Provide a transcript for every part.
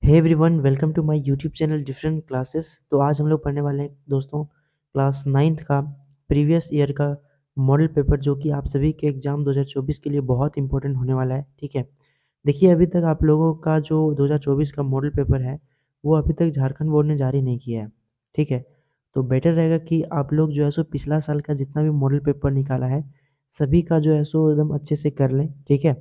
Hey everyone, welcome to my YouTube channel different classes. तो आज हम लोग पढ़ने वाले हैं दोस्तों क्लास 9th का प्रीवियस ईयर का मॉडल पेपर, जो कि आप सभी के एग्ज़ाम 2024 के लिए बहुत इंपॉर्टेंट होने वाला है। ठीक है, देखिए अभी तक आप लोगों का जो 2024 का मॉडल पेपर है वो अभी तक झारखंड बोर्ड ने जारी नहीं किया है। ठीक है, तो बेटर रहेगा कि आप लोग जो है सो पिछला साल का जितना भी मॉडल पेपर निकाला है सभी का जो है सो एकदम अच्छे से कर लें। ठीक है,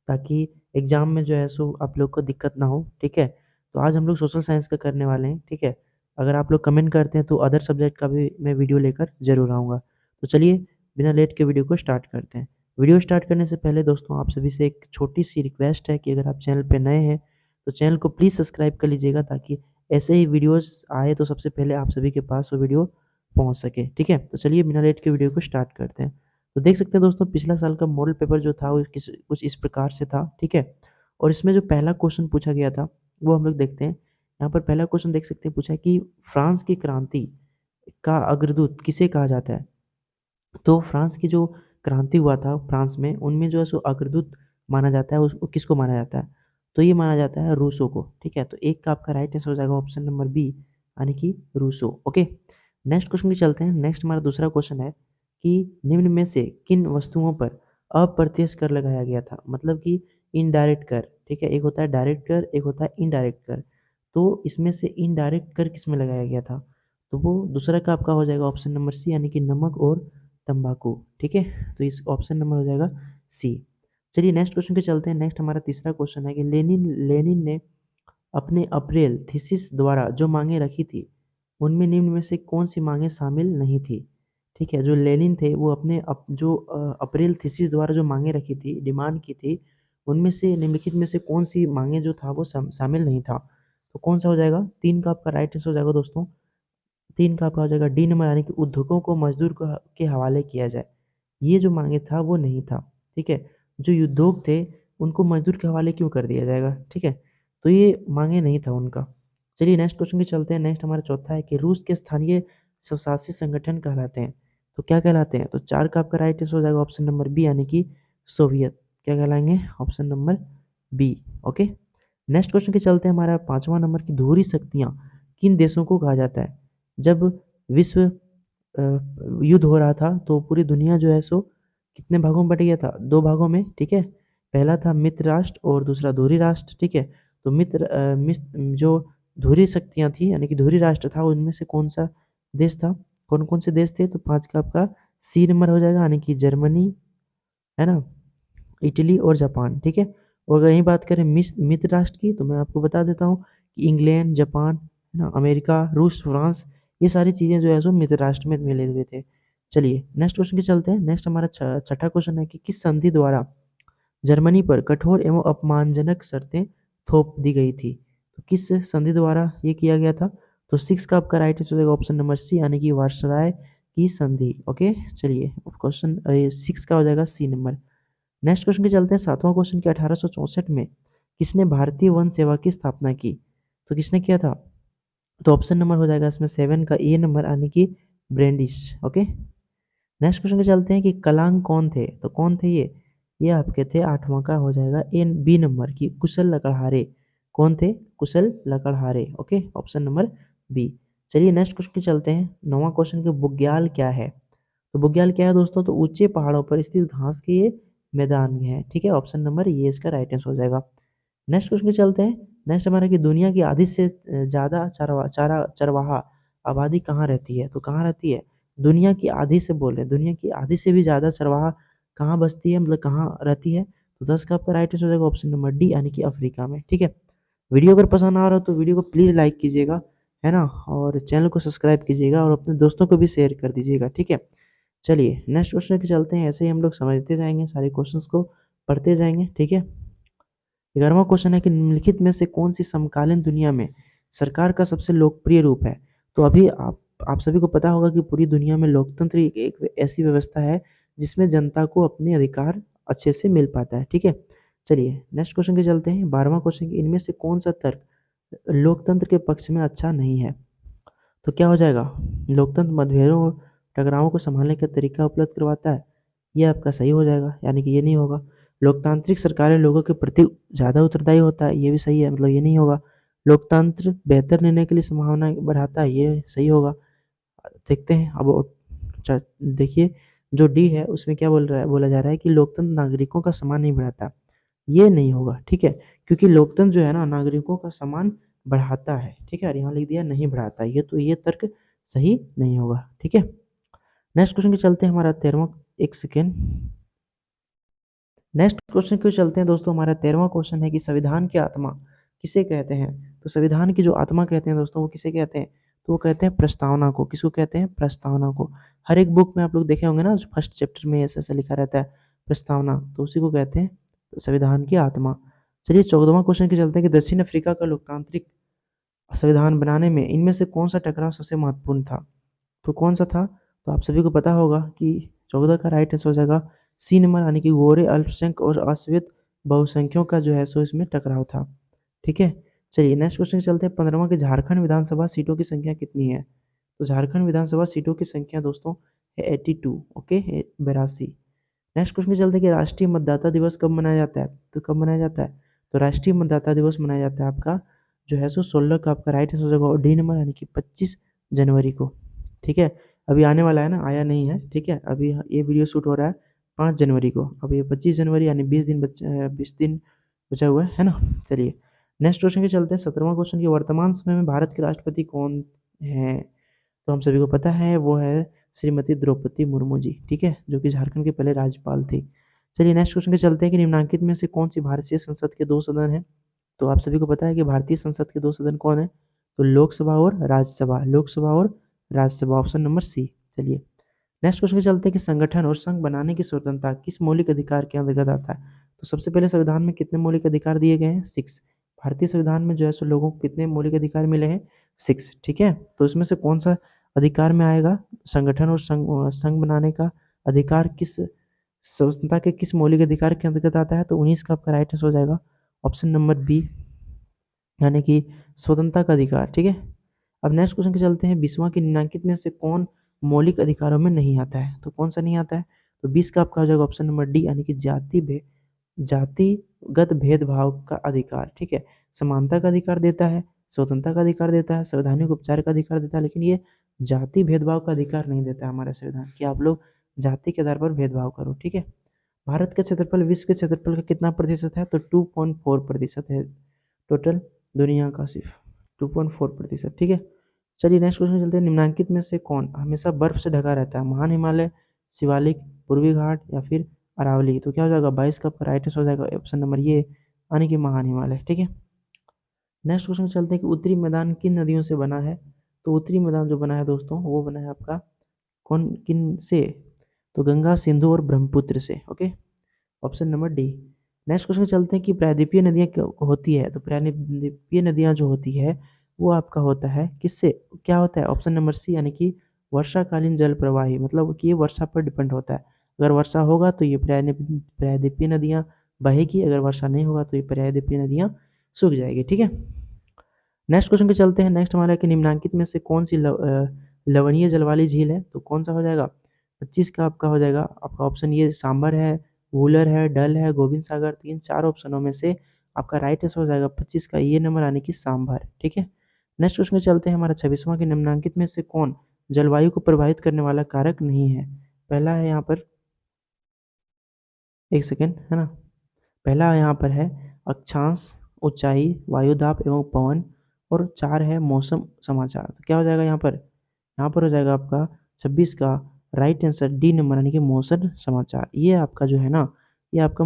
ताकि एग्ज़ाम में जो है सो आप लोग को दिक्कत ना हो। ठीक है, तो आज हम लोग सोशल साइंस का करने वाले हैं। ठीक है, अगर आप लोग कमेंट करते हैं तो अदर सब्जेक्ट का भी मैं वीडियो लेकर ज़रूर आऊँगा। तो चलिए बिना लेट के वीडियो को स्टार्ट करते हैं। वीडियो स्टार्ट करने से पहले दोस्तों आप सभी से एक छोटी-सी रिक्वेस्ट है कि अगर आप चैनल पे नए हैं तो चैनल को प्लीज़ सब्सक्राइब कर लीजिएगा, ताकि ऐसे ही वीडियोज़ आए तो सबसे पहले आप सभी के पास वो वीडियो पहुँच सके। ठीक है, तो चलिए बिना लेट के वीडियो को स्टार्ट करते हैं। तो देख सकते हैं दोस्तों, पिछला साल का मॉडल पेपर जो था वो कुछ इस प्रकार से था। ठीक है, और इसमें जो पहला क्वेश्चन पूछा गया था वो हम लोग देखते हैं। यहाँ पर पहला क्वेश्चन देख सकते हैं, पूछा है कि फ्रांस की क्रांति का अग्रदूत किसे कहा जाता है? तो फ्रांस की जो क्रांति हुआ था फ्रांस में, उनमें जो है सो अग्रदूत माना जाता है, उसको किसको माना जाता है? तो ये माना जाता है रूसो को। ठीक है, तो एक का आपका राइट आंसर हो जाएगा ऑप्शन नंबर बी, यानी कि रूसो। ओके, नेक्स्ट क्वेश्चन पे चलते हैं। नेक्स्ट हमारा दूसरा क्वेश्चन है कि निम्न में से किन वस्तुओं पर अप्रत्यक्ष कर लगाया गया था? मतलब कि इनडायरेक्ट कर। ठीक है, एक होता है डायरेक्ट कर, एक होता है इनडायरेक्ट कर। तो इसमें से इनडायरेक्ट कर किस में लगाया गया था? तो वो दूसरा का आपका हो जाएगा ऑप्शन नंबर सी, यानी कि नमक और तंबाकू। ठीक है, तो इस ऑप्शन नंबर हो जाएगा सी। चलिए नेक्स्ट क्वेश्चन पे चलते हैं। नेक्स्ट हमारा तीसरा क्वेश्चन है कि लेनिन लेनिन ने अपने अप्रैल थीसिस द्वारा जो मांगे रखी थी उनमें निम्न में से कौन सी मांगे शामिल नहीं थी? ठीक है, जो लेनिन थे वो अपने अप्रैल थीसिस द्वारा जो मांगे रखी थी, डिमांड की थी, उनमें से निम्नलिखित में से कौन सी मांगे जो था वो शामिल नहीं था? तो कौन सा हो जाएगा? तीन का आपका राइट आंसर हो जाएगा दोस्तों। 3 का आपका हो जाएगा डी नंबर, यानी कि उद्योगों को मज़दूर के हवाले किया जाए। ये जो माँगे था वो नहीं था। ठीक है? जो उद्योग थे उनको मज़दूर के हवाले क्यों कर दिया जाएगा? ठीक है? तो ये माँगे नहीं था उनका। चलिए नेक्स्ट क्वेश्चन पे चलते हैं। नेक्स्ट हमारा चौथा है कि रूस के स्थानीय स्वशासी संगठन कहलाते हैं। तो क्या कहलाते हैं? तो 4 का आपका राइट आंसर हो जाएगा ऑप्शन नंबर बी, यानी कि सोवियत। क्या कहलाएँगे? Option number B. Okay? Next question पे चलते हैं। हमारा 5वां नंबर की धुरी शक्तियाँ किन देशों को कहा जाता है? जब विश्व युद्ध हो रहा था तो पूरी दुनिया जो है सो कितने भागों में बट गया था? 2 भागों में। ठीक है? पहला था मित्र राष्ट्र और दूसरा धुरी राष्ट्र। ठीक है? तो जो धुरी शक्तियाँ थी, यानी कि धुरी राष्ट्र था, उनमें से कौन-सा देश था? कौन-कौन से देश थे? तो 5 का आपका सी नंबर हो जाएगा, यानी कि जर्मनी, है ना? इटली और जापान। ठीक है? और अगर यहीं बात करें मित्र राष्ट्र की, तो मैं आपको बता देता हूँ कि इंग्लैंड, जापान, है ना, अमेरिका, रूस, फ्रांस, ये सारी चीज़ें जो है सो मित्र राष्ट्र में मिले हुए थे। चलिए नेक्स्ट क्वेश्चन पे चलते हैं। नेक्स्ट हमारा छठा क्वेश्चन है कि किस संधि द्वारा जर्मनी पर कठोर एवं अपमानजनक शर्तें थोप दी गई थी? तो किस संधि द्वारा ये किया गया था? तो 6 का आपका राइट आंसर हो जाएगा ऑप्शन नंबर सी, यानी कि वार्साराय की संधि। ओके, चलिए क्वेश्चन 6 का हो जाएगा सी नंबर। नेक्स्ट क्वेश्चन पे चलते हैं। 7वां क्वेश्चन कि 1864 में किसने भारतीय वन सेवा की स्थापना की? तो किसने किया था? तो ऑप्शन नंबर हो जाएगा इसमें 7 का ए नंबर, यानी कि ब्रेंडिश। ओके, नेक्स्ट क्वेश्चन पे चलते हैं कि कलांग कौन थे? तो कौन थे ये? ये आपके थे 8वां का हो जाएगा एन बी नंबर की कुशल लकड़हारे। कौन थे? कुशल लकड़हारे। Okay, option number B. चलिए नेक्स्ट क्वेश्चन पे चलते हैं। 9वां क्वेश्चन कि बुग्याल क्या है? तो बुग्याल क्या है दोस्तों? तो ऊंचे पहाड़ों पर स्थित घास के ये मैदान है। ठीक है, ऑप्शन नंबर ये इसका राइट आंसर हो जाएगा। नेक्स्ट क्वेश्चन पे चलते हैं। नेक्स्ट हमारा कि दुनिया की आधी से ज़्यादा चरवाहा आबादी कहाँ रहती है? तो कहाँ रहती है? दुनिया की आधी से बोल रहे हैं, दुनिया की आधी से भी ज़्यादा चरवाहा कहाँ बसती है, मतलब कहाँ रहती है? तो 10 का आपका राइट आंसर हो जाएगा ऑप्शन नंबर डी, यानी कि अफ्रीका में। ठीक है, वीडियो अगर पसंद आ रहा हो तो वीडियो को प्लीज़ लाइक कीजिएगा, है ना? और चैनल को सब्सक्राइब कीजिएगा और अपने दोस्तों को भी शेयर कर दीजिएगा। ठीक है, चलिए नेक्स्ट क्वेश्चन पे चलते हैं। ऐसे ही हम लोग समझते जाएँगे, सारे क्वेश्चंस को पढ़ते जाएँगे। ठीक है, 11वां क्वेश्चन है कि निम्नलिखित में से कौन-सी समकालीन दुनिया में सरकार का सबसे लोकप्रिय रूप है? तो अभी आप सभी को पता होगा कि पूरी दुनिया में लोकतंत्र एक एक ऐसी व्यवस्था है जिसमें जनता को अपने अधिकार अच्छे से मिल पाता है। ठीक है? चलिए नेक्स्ट क्वेश्चन पे चलते हैं। 12वां क्वेश्चन कि इनमें से कौन-सा तर्क लोकतंत्र के पक्ष में अच्छा नहीं है? तो क्या हो जाएगा? लोकतंत्र मतभेदों और टकरावों को सँभालने का तरीका उपलब्ध करवाता है। ये आपका सही हो जाएगा, यानी कि ये नहीं होगा। लोकतांत्रिक सरकारें लोगों के प्रति ज़्यादा उत्तरदायी होता है, ये भी सही है, मतलब ये नहीं होगा। लोकतंत्र बेहतर निर्णय के लिए संभावना बढ़ाता है, ये सही होगा। देखते हैं अब देखिए जो डी है उसमें क्या बोला जा रहा है कि लोकतंत्र नागरिकों का सम्मान नहीं बढ़ाता, ये नहीं होगा, ठीक है? क्योंकि लोकतंत्र जो है ना नागरिकों का सम्मान बढ़ाता है, ठीक है? और यहाँ लिख दिया नहीं बढ़ाता, ये तर्क सही नहीं होगा, ठीक है? नेक्स्ट क्वेश्चन पे चलते हैं हमारा 13वां, एक सेकेंड। नेक्स्ट क्वेश्चन क्यों चलते हैं दोस्तों, हमारा 13वां क्वेश्चन है कि संविधान की आत्मा किसे कहते हैं? तो संविधान की जो आत्मा कहते हैं दोस्तों वो किसे कहते हैं? तो वो कहते हैं प्रस्तावना को। किसको कहते हैं? प्रस्तावना को। हर एक बुक में आप लोग देखे होंगे ना, फर्स्ट चैप्टर में ऐसा लिखा रहता है प्रस्तावना, तो उसी को कहते हैं संविधान की आत्मा। चलिए 14वां क्वेश्चन के चलते हैं कि दक्षिण अफ्रीका का लोकतांत्रिक संविधान बनाने में इनमें से कौन सा टकराव सबसे महत्वपूर्ण था? तो कौन सा था? तो आप सभी को पता होगा कि 14 का राइट आंसर हो जाएगा सी नंबर, यानी कि गोरे अल्पसंख्यक और अश्वेत बहुसंख्यकों का जो है सो इसमें टकराव था, ठीक है? चलिए नेक्स्ट क्वेश्चन चलते हैं 15वां के झारखंड विधानसभा सीटों की संख्या कितनी है? तो झारखंड विधानसभा सीटों की संख्या दोस्तों है 82, ओके, 82। नेक्स्ट क्वेश्चन चलते हैं कि राष्ट्रीय मतदाता दिवस कब मनाया जाता है? तो कब मनाया जाता है? तो राष्ट्रीय मतदाता दिवस मनाया जाता है आपका जो है सो 16 का आपका राइट आंसर हो जाएगा, और डी नंबर यानी कि 25 जनवरी को, ठीक है? अभी आने वाला है ना, आया नहीं है, ठीक है? अभी ये वीडियो शूट हो रहा है 5 जनवरी को, अब ये 25 जनवरी यानी 20 दिन बचा हुआ है ना? चलिए नेक्स्ट क्वेश्चन के चलते हैं 17वां क्वेश्चन की वर्तमान समय में भारत के राष्ट्रपति कौन है? तो हम सभी को पता है वो है श्रीमती द्रौपदी मुर्मू जी, ठीक है? जो कि झारखंड के पहले राज्यपाल थी। चलिए नेक्स्ट क्वेश्चन पे चलते हैं कि निम्नलिखित में से कौन सी भारतीय संसद के 2 सदन हैं? तो आप सभी को पता है कि भारतीय संसद के 2 सदन कौन है? तो लोकसभा और राज्यसभा, लोकसभा और राज्यसभा, ऑप्शन नंबर सी। चलिए नेक्स्ट क्वेश्चन पे चलते हैं कि संगठन और संघ बनाने की स्वतंत्रता किस मौलिक अधिकार के अंतर्गत आता है? तो सबसे पहले संविधान में कितने मौलिक अधिकार दिए गए हैं? 6। भारतीय संविधान में जो है सो लोगों को कितने मौलिक अधिकार मिले हैं? 6, ठीक है? तो इसमें से कौन सा अधिकार में आएगा? संगठन और संघ बनाने का अधिकार किस स्वतंत्रता के किस मौलिक अधिकार के अंतर्गत आता है? तो 19 का आपका राइट आंसर हो जाएगा ऑप्शन नंबर बी, यानी कि स्वतंत्रता का अधिकार, ठीक है? अब नेक्स्ट क्वेश्चन के चलते हैं 20वां के निम्नलिखित में से कौन मौलिक अधिकारों में नहीं आता है? तो कौन सा नहीं आता है? तो 20 का आपका हो जाएगा ऑप्शन नंबर डी, यानी कि जातिगत भेदभाव का अधिकार, ठीक है? समानता का अधिकार देता है, स्वतंत्रता का अधिकार देता है, संवैधानिक उपचार का अधिकार देता है, लेकिन ये जाति भेदभाव का अधिकार नहीं देता है हमारा संविधान कि आप लोग जाति के आधार पर भेदभाव करो, ठीक है? भारत का क्षेत्रफल विश्व के क्षेत्रफल का कितना प्रतिशत है? तो 2.4% है टोटल दुनिया का, सिर्फ 2.4%, ठीक है? चलिए नेक्स्ट क्वेश्चन चलते हैं, निम्नलिखित में से कौन हमेशा बर्फ से ढका रहता है? महान हिमालय, शिवालिक, पूर्वी घाट या फिर अरावली? तो क्या हो जाएगा 22 का आपका राइट आंसर हो जाएगा ऑप्शन नंबर ये, यानी कि महान हिमालय, ठीक है? नेक्स्ट क्वेश्चन चलते हैं कि उत्तरी मैदान किन नदियों से बना है? तो उत्तरी मैदान जो बना है दोस्तों वो बना है आपका कौन किन से? तो गंगा, सिंधु और ब्रह्मपुत्र से, okay, option number D. Next question चलते हैं कि प्रायद्वीपीय नदियाँ क्या होती है? तो प्रायद्वीपीय नदियाँ जो होती है वो आपका होता है किससे, क्या होता है? ऑप्शन नंबर सी, यानी कि वर्षाकालीन जल प्रवाही, मतलब कि ये वर्षा पर डिपेंड होता है। अगर वर्षा होगा तो ये प्रायद्वीपीय नदियाँ बहेगी, अगर वर्षा नहीं होगा तो ये प्रायद्वीपीय नदियाँ सूख जाएगी, ठीक है? नेक्स्ट क्वेश्चन पे चलते हैं, नेक्स्ट हमारा है कि निम्नलिखित में से कौन सी लवणीय जल वाली झील है? तो कौन सा हो जाएगा? 25 का आपका हो जाएगा आपका ऑप्शन ये सांभर है, वूलर है, डल है, गोविंद सागर, तीन चार ऑप्शनों में से आपका राइट आंसर हो जाएगा 25 का ये नंबर, यानी कि सांभर, ठीक है? नेक्स्ट क्वेश्चन पे चलते हैं, हमारा 26वां कि निम्नलिखित में से कौन जलवायु को प्रभावित करने वाला कारक नहीं है? पहला है यहाँ पर, एक सेकेंड, है ना? पहला यहाँ पर है अक्षांश, ऊंचाई, वायुदाब एवं पवन, और 4 है मौसम समाचार। तो क्या हो जाएगा यहाँ पर? यहाँ पर हो जाएगा आपका 26 का राइट आंसर डी नंबर, यानी कि मौसम समाचार। ये आपका जो है ना, ये आपका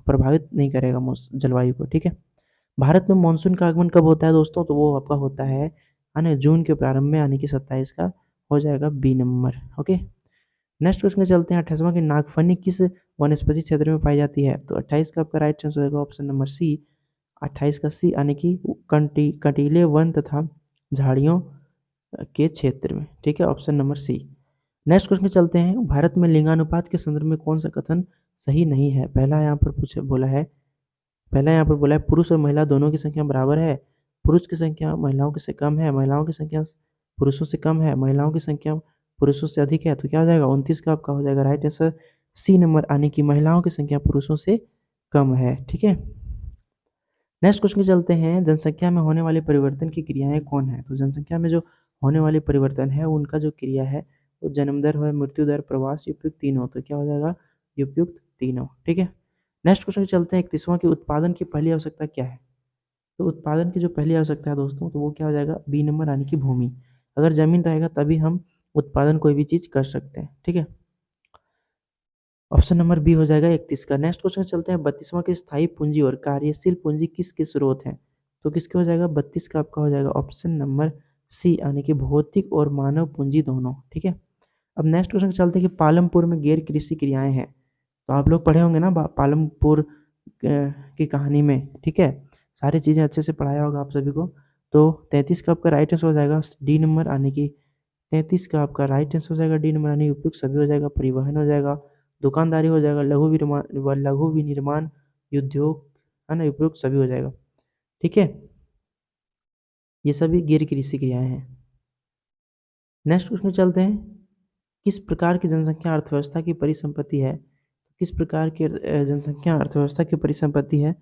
प्रभावित नहीं करेगा जलवायु को, ठीक है? भारत में मानसून का आगमन कब होता है दोस्तों? तो वो आपका होता है ना जून के प्रारंभ में, यानी कि 27 का हो जाएगा B number, okay? Next question में चलते हैं 28वां कि नागफनी किस वनस्पति क्षेत्र में पाई जाती है? तो 28 का आपका राइट आंसर होगा ऑप्शन नंबर सी, 28 का सी, यानी कि कंटीले वन तथा झाड़ियों के क्षेत्र में, ठीक है? Option number C. Next question में चलते हैं, भारत में लिंगानुपात के संदर्भ में कौन सा कथन सही नहीं है? पहला यहाँ पर बोला है पुरुष और महिला दोनों की संख्या बराबर है, पुरुष की संख्या महिलाओं की से कम है, महिलाओं की संख्या पुरुषों से कम है, महिलाओं की संख्या पुरुषों से अधिक है। तो क्या हो जाएगा 29 का आपका हो जाएगा राइट आंसर सी नंबर, यानी कि महिलाओं की संख्या पुरुषों से कम है, ठीक है? नेक्स्ट क्वेश्चन पे चलते हैं, जनसंख्या में होने वाले परिवर्तन की क्रियाएं कौन है? तो जनसंख्या में जो होने वाले परिवर्तन है उनका जो क्रिया है वो जन्म दर है, मृत्यु दर, प्रवास, उपयुक्त तीनों। तो क्या हो जाएगा? उपयुक्त तीनों। ठीक है। नेक्स्ट क्वेश्चन पे चलते हैं, 31वां की उत्पादन की पहली आवश्यकता क्या है? तो उत्पादन की जो पहली आवश्यकता है दोस्तों, तो वो क्या हो जाएगा? बी नंबर यानी कि भूमि। अगर जमीन रहेगा तभी हम उत्पादन कोई भी चीज कर सकते हैं। ठीक है। ऑप्शन नंबर बी हो जाएगा 31 का। नेक्स्ट क्वेश्चन चलते हैं, 32वां की स्थायी पूंजी और कार्यशील पूंजी किसके स्रोत हैं? तो किसके हो जाएगा? 32 का आपका हो जाएगा ऑप्शन नंबर सी यानी कि भौतिक और मानव पूंजी दोनों। ठीक है। अब नेक्स्ट क्वेश्चन चलते हैं कि पालमपुर में गैर कृषि क्रियाएं हैं। तो आप लोग पढ़े होंगे ना पालमपुर की कहानी में। ठीक है। सारी चीज़ें अच्छे से पढ़ाया होगा आप सभी को। तो 33 का आपका राइट आंसर हो जाएगा डी नंबर यानी कि 33 का आपका राइट आंसर हो जाएगा डी नंबर यानी उपयुक्त सभी हो जाएगा। परिवहन हो जाएगा, दुकानदारी हो जाएगा, लघु विनिर्माण, उद्योग, है ना, उपयुक्त सभी हो जाएगा। ठीक है। ये सभी गैर कृषि क्रियाएं हैं। नेक्स्ट क्वेश्चन चलते हैं, किस प्रकार की जनसंख्या अर्थव्यवस्था की परिसंपत्ति है? किस प्रकार की जनसंख्या अर्थव्यवस्था की परिसंपत्ति है?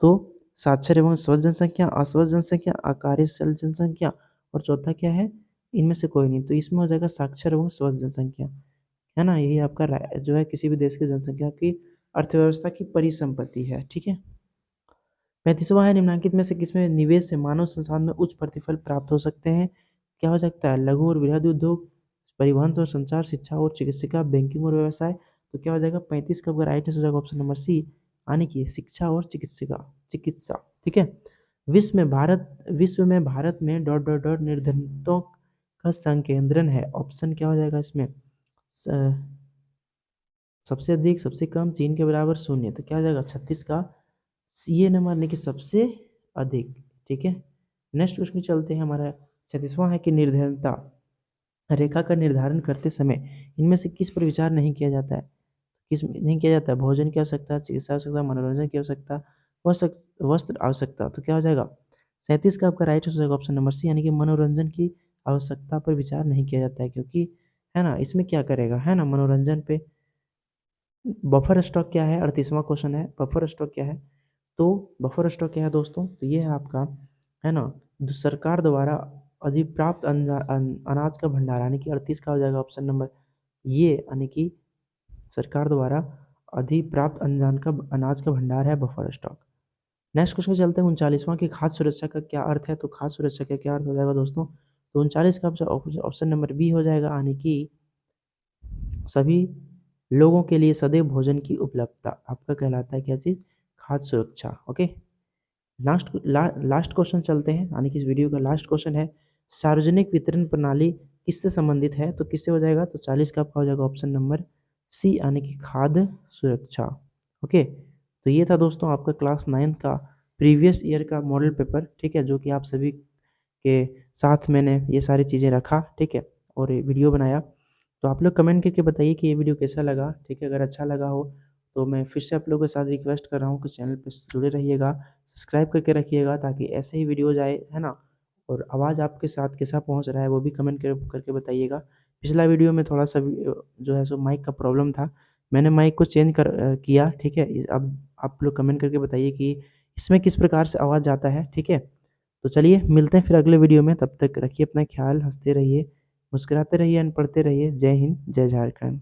तो साक्षर एवं स्वस्थ जनसंख्या, अस्वस्थ जनसंख्या, अकार्यशील जनसंख्या, और चौथा क्या है? इनमें से कोई नहीं। तो इसमें हो जाएगा साक्षर एवं स्वस्थ जनसंख्या, है ना। यही आपका जो है किसी भी देश की जनसंख्या की अर्थव्यवस्था की परिसंपत्ति है। ठीक है। 35वां है, निम्नलिखित में से किसमें निवेश से मानव संसाधन में उच्च प्रतिफल प्राप्त हो सकते हैं? क्या हो सकता है? लघु और वृहद उद्योग, परिवहन और संचार, शिक्षा और चिकित्सा, बैंकिंग और व्यवसाय। तो क्या हो जाएगा? 35 का राइट आंसर हो जाएगा ऑप्शन नंबर सी यानी कि शिक्षा और चिकित्सा। ठीक है। विश्व में भारत में डॉट डॉट डॉट निर्धनतों का संकेंद्रण है। ऑप्शन क्या हो जाएगा इसमें? सबसे अधिक, सबसे कम, चीन के बराबर, शून्य। तो क्या हो जाएगा? 36 का सी नंबर यानी कि सबसे अधिक। ठीक है। नेक्स्ट क्वेश्चन चलते हैं, हमारा 37वां है कि निर्धनता रेखा का निर्धारण करते समय इनमें से किस पर विचार नहीं किया जाता है? किस नहीं किया जाता है? भोजन की आवश्यकता, चिकित्सा आवश्यकता, मनोरंजन की आवश्यकता, वस्त्र आवश्यकता। तो क्या हो जाएगा? 37 का आपका राइट हो जाएगा ऑप्शन नंबर सी यानी कि मनोरंजन की आवश्यकता पर विचार नहीं किया जाता है, क्योंकि है ना, इसमें क्या करेगा, है ना, मनोरंजन पे। बफर स्टॉक क्या है? 38वां क्वेश्चन है, बफर स्टॉक क्या है? तो बफर स्टॉक क्या है दोस्तों? तो ये है आपका, है ना, सरकार द्वारा अधिप्राप्त अनाज का भंडार, यानी कि 38 का हो जाएगा ऑप्शन नंबर ये यानी कि सरकार द्वारा अधिप्राप्त अनाज का भंडार है बफर स्टॉक। नेक्स्ट क्वेश्चन चलते हैं, 39वां की खाद्य सुरक्षा का क्या अर्थ है? तो खाद्य सुरक्षा का क्या अर्थ हो जाएगा दोस्तों? तो 39 का ऑप्शन नंबर बी हो जाएगा यानी कि सभी लोगों के लिए सदैव भोजन की उपलब्धता आपका कहलाता है क्या चीज़? खाद्य सुरक्षा। ओके। लास्ट क्वेश्चन चलते हैं, यानी कि इस वीडियो का लास्ट क्वेश्चन है, सार्वजनिक वितरण प्रणाली किससे संबंधित है? तो किससे हो जाएगा? तो 40 का आपका हो जाएगा ऑप्शन नंबर सी यानी कि खाद्य सुरक्षा। ओके। तो ये था दोस्तों आपका क्लास 9 का प्रीवियस ईयर का मॉडल पेपर। ठीक है। जो कि आप सभी के साथ मैंने ये सारी चीज़ें रखा। ठीक है। और ये वीडियो बनाया। तो आप लोग कमेंट करके बताइए कि ये वीडियो कैसा लगा। ठीक है। अगर अच्छा लगा हो तो मैं फिर से आप लोगों के साथ रिक्वेस्ट कर रहा हूँ कि चैनल पर जुड़े रहिएगा, सब्सक्राइब करके रखिएगा, ताकि ऐसे ही वीडियोज़ आए, है ना। और आवाज़ आपके साथ कैसा पहुँच रहा है वो भी कमेंट करके बताइएगा। पिछला वीडियो में थोड़ा सा जो है सो माइक का प्रॉब्लम था, मैंने माइक को चेंज किया। ठीक है। अब आप लोग कमेंट करके बताइए कि इसमें किस प्रकार से आवाज़ आता है। ठीक है। तो चलिए मिलते हैं फिर अगले वीडियो में। तब तक रखिए अपना ख्याल, हंसते रहिए, मुस्कुराते रहिए एंड पढ़ते रहिए। जय हिंद, जय झारखंड।